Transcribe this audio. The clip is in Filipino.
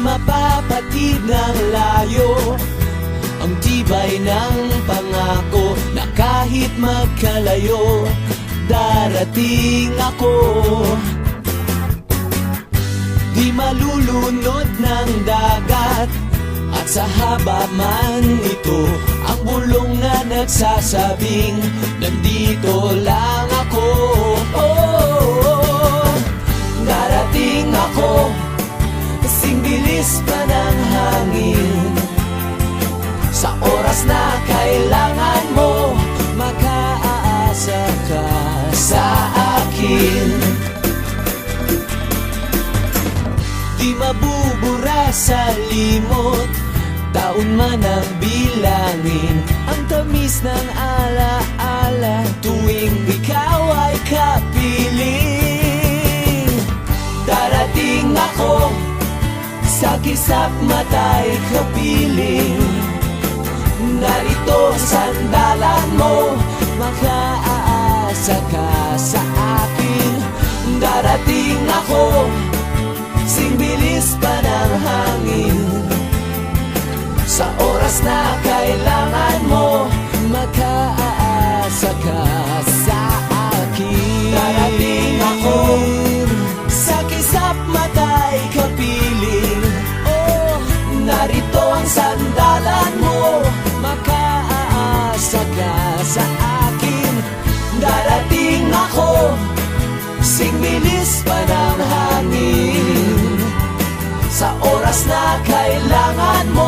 mapapatid ng layo ang tibay ng pangako na kahit magkalayo, darating ako. Di malulunod ng dagat at sa haba man ito, ang bulong na nagsasabing nandito lang ako. Oh, darating ako, kasing bilis pa ng hangin. Sa oras na kailangan mo, makaasa ka sa akin. Di mabubura sa limot, taon man ang bilangin, ang tamis ng alaala tuwing ikaw ay kapiling. Darating ako, sa kisap mata'y kapiling. Narito sandalan mo, makaasa ka sa akin. Darating ako, sing bilis pa ng hangin. Sa oras na kailangan mo, makaasa ka sa akin. Darating ako, sa kisap mata'y kapiling. Oh, narito ang sandalan mo, makaasa ka sa akin. Darating ako, sing bilis pa ng hangin. Sa oras na kailangan mo,